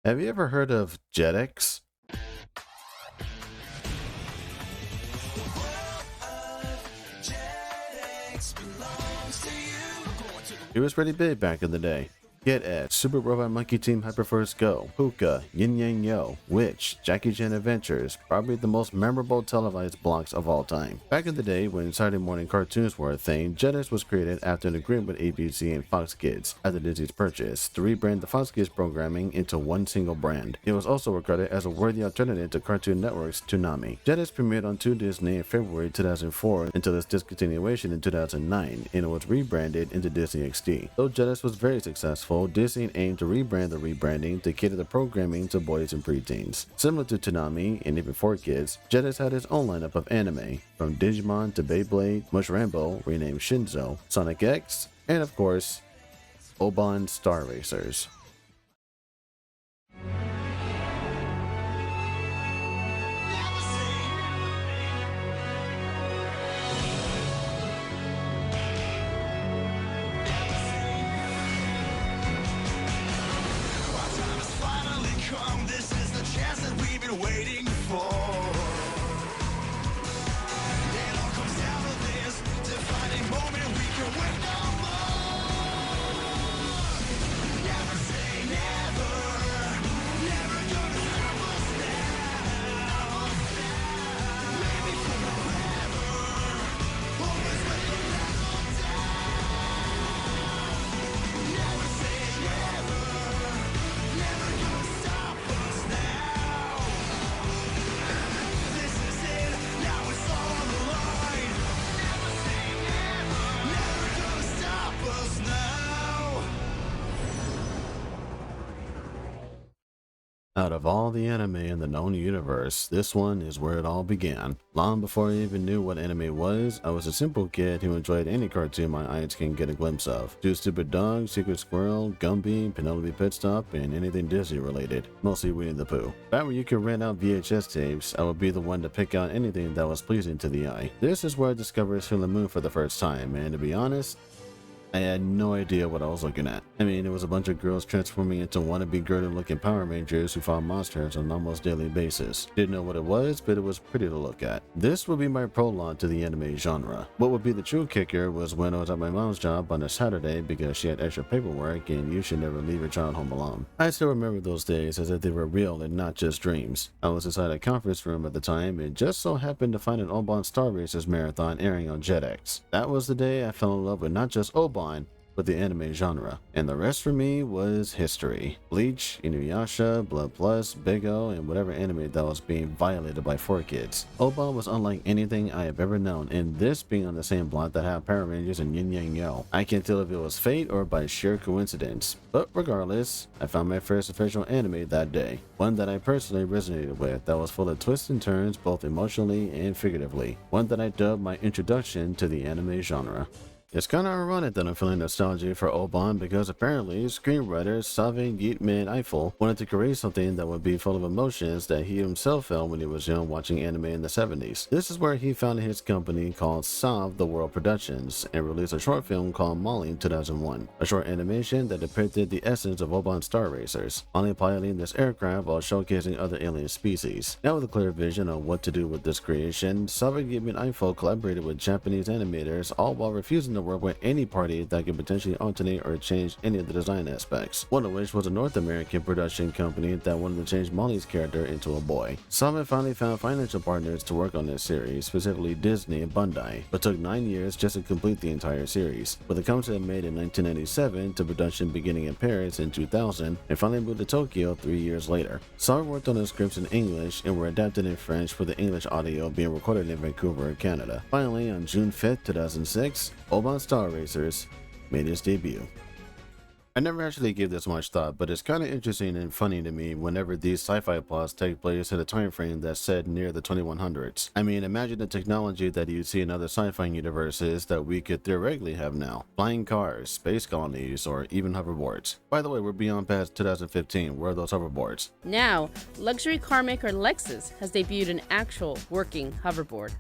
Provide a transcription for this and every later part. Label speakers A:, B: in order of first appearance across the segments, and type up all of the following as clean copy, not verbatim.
A: Have you ever heard of JetX? It was pretty big back in the day. Get Ed, Super Robot Monkey Team Hyperforce Go, Puka, Yin Yang Yo, Witch, Jackie Chan Adventures, probably the most memorable televised blocks of all time. Back in the day when Saturday morning cartoons were a thing, Jetix was created after an agreement with ABC and Fox Kids after Disney's purchase to rebrand the Fox Kids programming into one single brand. It was also regarded as a worthy alternative to Cartoon Network's Toonami. Jetix premiered on Toon Disney in February 2004 until its discontinuation in 2009, and it was rebranded into Disney XD. Though Jetix was very successful, Disney aimed to rebrand the rebranding to cater the programming to boys and preteens. Similar to Toonami and even for kids, Jetix had its own lineup of anime, from Digimon to Beyblade, Mush Rambo, renamed Shinzo, Sonic X, and of course, Oban Star Racers.
B: This is the chance that we've been waiting for. It all comes down to this defining moment. We can wait no more. Never say never. Never gonna stop us now. Maybe forever. Always let the battle down. Never say never. Never gonna stop us now. This is it. Now it's all on the line. Never say never. Never gonna stop us now.
A: Out of all the anime in the known universe, this one is where it all began. Long before I even knew what anime was, I was a simple kid who enjoyed any cartoon my eyes can get a glimpse of. Two Stupid Dogs, Secret Squirrel, Gumby, Penelope Pitstop, and anything Disney related, mostly Winnie the Pooh. Back when you could rent out VHS tapes, I would be the one to pick out anything that was pleasing to the eye. This is where I discovered Sailor Moon for the first time, and to be honest, I had no idea what I was looking at. I mean, it was a bunch of girls transforming into wannabe girdle looking Power Rangers who fought monsters on an almost daily basis. Didn't know what it was, but it was pretty to look at. This would be my prologue to the anime genre. What would be the true kicker was when I was at my mom's job on a Saturday because she had extra paperwork and you should never leave your child home alone. I still remember those days as if they were real and not just dreams. I was inside a conference room at the time and just so happened to find an Oban Star Racers marathon airing on JetX. That was the day I fell in love with not just Oban, but the anime genre, and the rest for me was history. Bleach, Inuyasha, Blood Plus, Big O, and whatever anime that was being violated by 4Kids. Oban was unlike anything I have ever known, and this being on the same block that had Power Rangers and Yin Yang Yo. I can't tell if it was fate or by sheer coincidence, but regardless, I found my first official anime that day. One that I personally resonated with, that was full of twists and turns both emotionally and figuratively. One that I dubbed my introduction to the anime genre. It's kinda ironic that I'm feeling nostalgia for Oban because apparently screenwriter Save Yeatman Eiffel wanted to create something that would be full of emotions that he himself felt when he was young watching anime in the 70s. This is where he founded his company called Save the World Productions and released a short film called Molly in 2001, a short animation that depicted the essence of Oban Star Racers, Molly piloting this aircraft while showcasing other alien species. Now with a clear vision on what to do with this creation, Save Yeatman Eiffel collaborated with Japanese animators, all while refusing to work with any party that could potentially alternate or change any of the design aspects, one of which was a North American production company that wanted to change Molly's character into a boy. Summit finally found financial partners to work on this series, specifically Disney and Bandai, but took 9 years just to complete the entire series, with the concept made in 1997 to production beginning in Paris in 2000 and finally moved to Tokyo 3 years later. Summit worked on the scripts in English and were adapted in French, with the English audio being recorded in Vancouver, Canada. Finally, on June 5th, 2006, Oban Star Racers made its debut. I never actually gave this much thought, but it's kind of interesting and funny to me whenever these sci-fi plots take place in a time frame that's set near the 2100s. I mean, imagine the technology that you see in other sci-fi universes that we could theoretically have now. Flying cars, space colonies, or even hoverboards. By the way, we're beyond past 2015. Where are those hoverboards?
C: Now, luxury car maker Lexus has debuted an actual working hoverboard.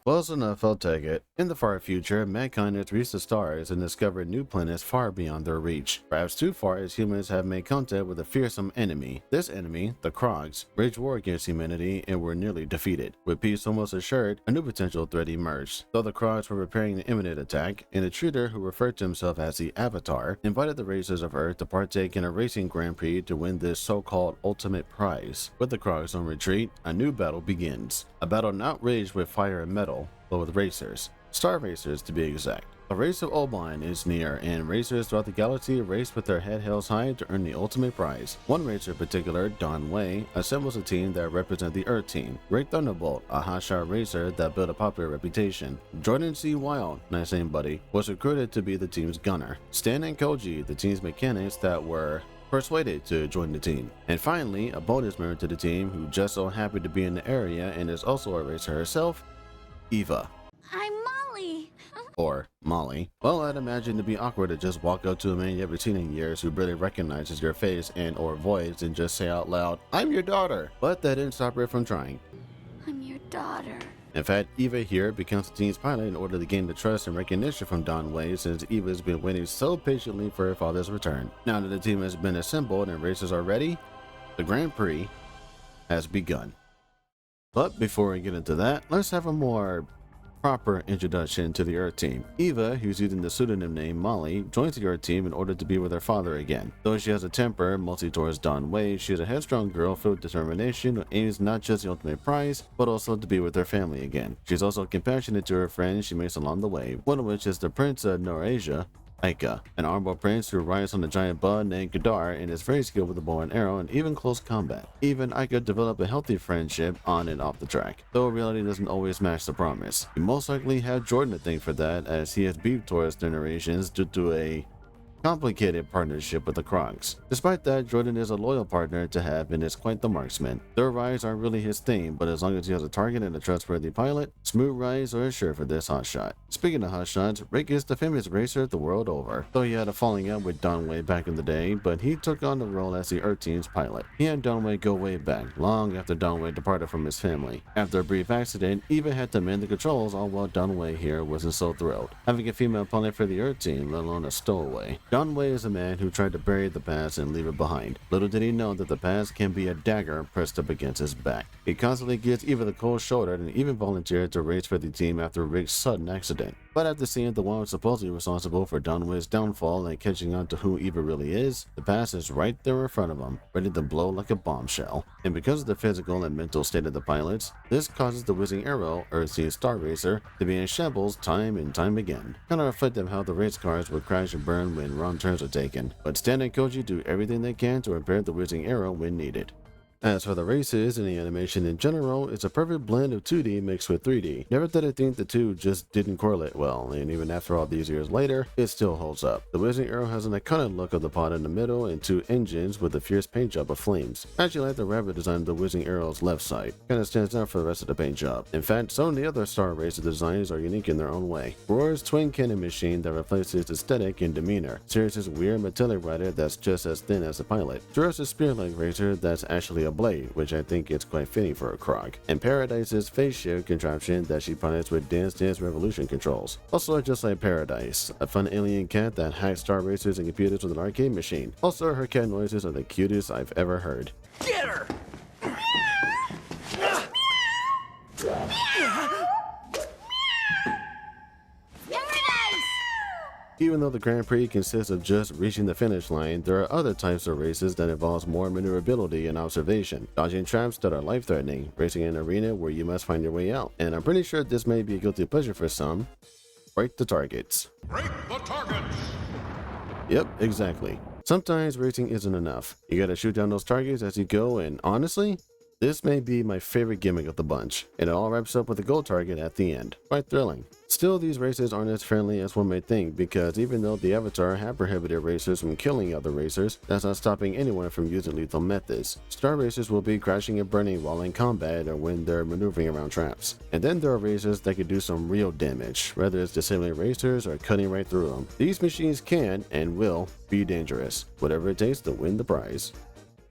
A: Close enough, I'll take it. In the far future, mankind has reached the stars and discovered new planets far beyond their reach. Perhaps too far as humans have made contact with a fearsome enemy. This enemy, the Krogs, waged war against humanity and were nearly defeated. With peace almost assured, a new potential threat emerged. Though the Krogs were preparing an imminent attack, an intruder who referred to himself as the Avatar invited the racers of Earth to partake in a racing Grand Prix to win this so-called ultimate prize. With the Krogs on retreat, a new battle begins. A battle not waged with fire and metal, but with racers. Star racers to be exact. The race of Oban is near, and racers throughout the galaxy race with their head held high to earn the ultimate prize. One racer in particular, Don Wei, assembles a team that represents the Earth team. Rick Thunderbolt, a hotshot racer that built a popular reputation. Jordan C. Wild, nice name buddy, was recruited to be the team's gunner. Stan and Koji, the team's mechanics that were persuaded to join the team. And finally, a bonus member to the team who just so happened to be in the area and is also a racer herself, Eva.
D: I'm Molly.
A: Or Molly. Well, I'd imagine it'd be awkward to just walk up to a man you haven't seen in years who barely recognizes your face and or voice and just say out loud, "I'm your daughter." But that didn't stop her from trying.
D: I'm your daughter.
A: In fact, Eva here becomes the team's pilot in order to gain the trust and recognition from Don Wei, since Eva's been waiting so patiently for her father's return. Now that the team has been assembled and racers are ready, the Grand Prix has begun. But before we get into that, let's have a more proper introduction to the Earth team. Eva, who's using the pseudonym name Molly, joins the Earth team in order to be with her father again. Though she has a temper, mostly towards Don Wei, she's a headstrong girl filled with determination who aims not just the ultimate prize, but also to be with her family again. She's also compassionate to her friends she makes along the way, one of which is the Prince of Norasia, Aika, an armored prince who rides on a giant bud named Gadar and is very skilled with the bow and arrow and even close combat. Even Aika develop a healthy friendship on and off the track, though reality doesn't always match the promise. You most likely have Jordan to thank for that, as he has beefed towards generations due to a complicated partnership with the Krogs. Despite that, Jordan is a loyal partner to have and is quite the marksman. Their rides aren't really his thing, but as long as he has a target and a trustworthy pilot, smooth rides are assured for this hotshot. Speaking of hotshots, Rick is the famous racer the world over. Though he had a falling out with Don Wei back in the day, but he took on the role as the Earth team's pilot. He and Don Wei go way back, long after Don Wei departed from his family. After a brief accident, Eva had to mend the controls, all while Don Wei here wasn't so thrilled, having a female pilot for the Earth team, let alone a stowaway. Don Wei is a man who tried to bury the past and leave it behind. Little did he know that the past can be a dagger pressed up against his back. He constantly gives Eva the cold shoulder and even volunteered to race for the team after Rick's sudden accident. But after seeing the one supposedly responsible for Don Wei's downfall and catching on to who Eva really is, the past is right there in front of him, ready to blow like a bombshell. And because of the physical and mental state of the pilots, this causes the whizzing arrow, Earthsea's star racer, to be in shambles time and time again. Kind of reflective how the race cars would crash and burn when wrong turns are taken. But Stan and Koji do everything they can to repair the whizzing arrow when needed. As for the races and the animation in general, it's a perfect blend of 2D mixed with 3D. Never did I think the two just didn't correlate well, and even after all these years later, it still holds up. The whizzing arrow has an iconic look of the pod in the middle and two engines with a fierce paint job of flames. I actually like the rabbit design of the whizzing arrow's left side. Kinda stands out for the rest of the paint job. In fact, some of the other Star Racer designs are unique in their own way. Roar's twin cannon machine that replaces aesthetic and demeanor. Sirius's weird metallic rider that's just as thin as the pilot. Jura's spear-like racer that's actually a blade, which I think is quite fitting for a Krog, and Paradise's face shield contraption that she pilots with Dance Dance Revolution controls. Also, just like Paradise, a fun alien cat that hacks Star Racers and computers with an arcade machine. Also, her cat noises are the cutest I've ever heard.
B: Get her!
A: Even though the Grand Prix consists of just reaching the finish line, there are other types of races that involves more maneuverability and observation, dodging traps that are life-threatening, racing in an arena where you must find your way out. And I'm pretty sure this may be a guilty pleasure for some. Break the targets.
B: Break the targets!
A: Yep, exactly. Sometimes racing isn't enough. You gotta shoot down those targets as you go, and honestly, this may be my favorite gimmick of the bunch, and it all wraps up with a gold target at the end. Quite thrilling. Still, these races aren't as friendly as one may think, because even though the Avatar have prohibited racers from killing other racers, that's not stopping anyone from using lethal methods. Star racers will be crashing and burning while in combat or when they're maneuvering around traps. And then there are racers that can do some real damage, whether it's disabling racers or cutting right through them. These machines can, and will, be dangerous, whatever it takes to win the prize.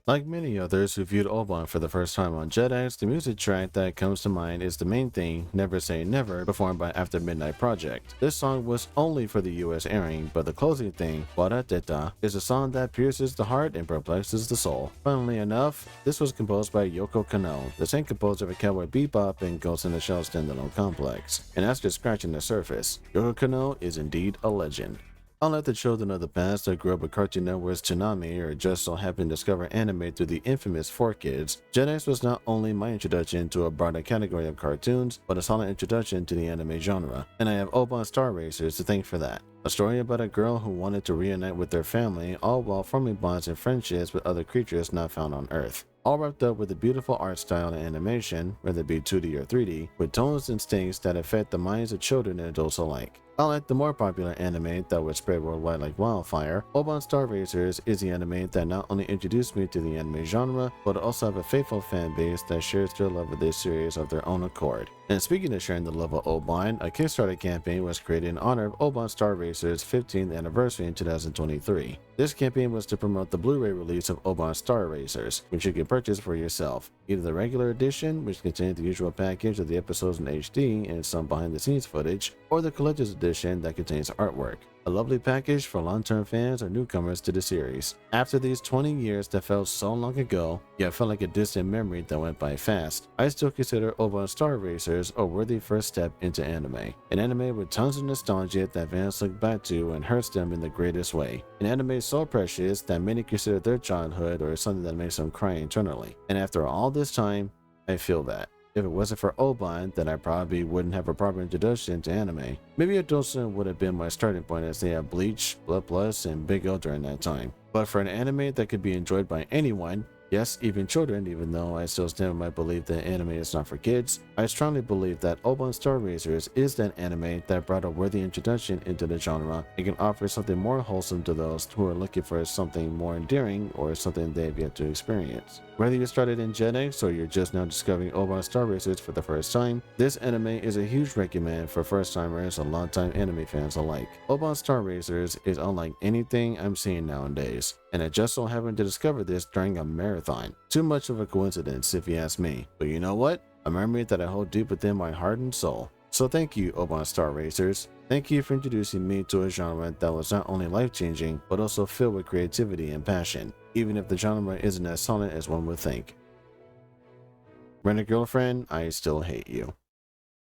A: Like many others who viewed Oban for the first time on Jetix, the music track that comes to mind is The Main Thing, Never Say Never, performed by After Midnight Project. This song was only for the US airing, but the closing theme, Warateta, is a song that pierces the heart and perplexes the soul. Funnily enough, this was composed by Yoko Kanno, the same composer of Cowboy Bebop and Ghost in the Shell standalone complex. And that's just scratching the surface. Yoko Kanno is indeed a legend. Unlike the children of the past that grew up with Cartoon Network's Toonami or just so happened to discover anime through the infamous 4Kids, Jetix was not only my introduction to a broader category of cartoons, but a solid introduction to the anime genre, and I have Oban Star Racers to thank for that. A story about a girl who wanted to reunite with their family, all while forming bonds and friendships with other creatures not found on Earth. All wrapped up with a beautiful art style and animation, whether it be 2D or 3D, with tones and stinks that affect the minds of children and adults alike. Unlike the more popular anime that would spread worldwide like wildfire, Oban Star Racers is the anime that not only introduced me to the anime genre, but also have a faithful fan base that shares their love of this series of their own accord. And speaking of sharing the love of Oban, a Kickstarter campaign was created in honor of Oban Star Racers' 15th anniversary in 2023. This campaign was to promote the Blu-ray release of Oban Star Racers, which you can purchase for yourself. Either the regular edition, which contains the usual package of the episodes in HD and some behind-the-scenes footage, or the collector's edition that contains artwork. A lovely package for long-term fans or newcomers to the series. After these 20 years that felt so long ago, yet felt like a distant memory that went by fast, I still consider Oban Star Racers a worthy first step into anime. An anime with tons of nostalgia that fans look back to and hurts them in the greatest way. An anime so precious that many consider their childhood or something that makes them cry internally. And after all this time, I feel that. If it wasn't for Oban, then I probably wouldn't have a proper introduction to anime. Maybe Adult Swim would have been my starting point as they had Bleach, Blood Plus, and Big O during that time. But for an anime that could be enjoyed by anyone, yes, even children, even though I still stand by my belief that anime is not for kids, I strongly believe that Oban Star Racers is that anime that brought a worthy introduction into the genre and can offer something more wholesome to those who are looking for something more endearing or something they've yet to experience. Whether you started in Jetix or you're just now discovering Oban Star Racers for the first time, this anime is a huge recommend for first-timers and long-time anime fans alike. Oban Star Racers is unlike anything I'm seeing nowadays, and I just so happened to discover this during a marathon. Too much of a coincidence if you ask me, but you know what? A memory that I hold deep within my heart and soul. So thank you, Oban Star Racers. Thank you for introducing me to a genre that was not only life-changing, but also filled with creativity and passion, even if the genre isn't as solid as one would think. Rent-A Girlfriend, I still hate you.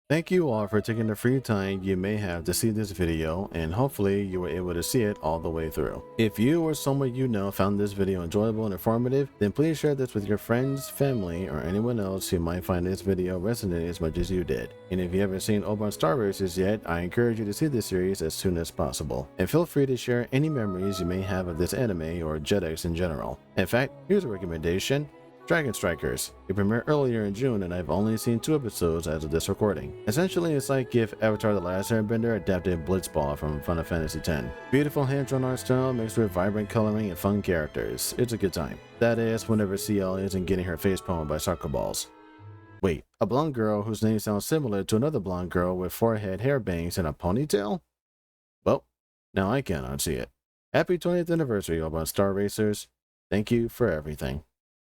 A: Thank you all for taking the free time you may have to see this video, and hopefully you were able to see it all the way through. If you or someone you know found this video enjoyable and informative, then please share this with your friends, family, or anyone else who might find this video resonating as much as you did. And if you haven't seen Oban Star Racers yet, I encourage you to see this series as soon as possible. And feel free to share any memories you may have of this anime or Jetix in general. In fact, here's a recommendation. Dragon Strikers. It premiered earlier in June and I've only seen 2 episodes as of this recording. Essentially, it's like if Avatar The Last Airbender adapted Blitzball from Final Fantasy X. Beautiful hand-drawn art style mixed with vibrant coloring and fun characters. It's a good time. That is, whenever CL isn't getting her face palmed by soccer balls. Wait, a blonde girl whose name sounds similar to another blonde girl with forehead hair bangs and a ponytail? Well, now I cannot see it. Happy 20th anniversary, Oban Star Racers. Thank you for everything.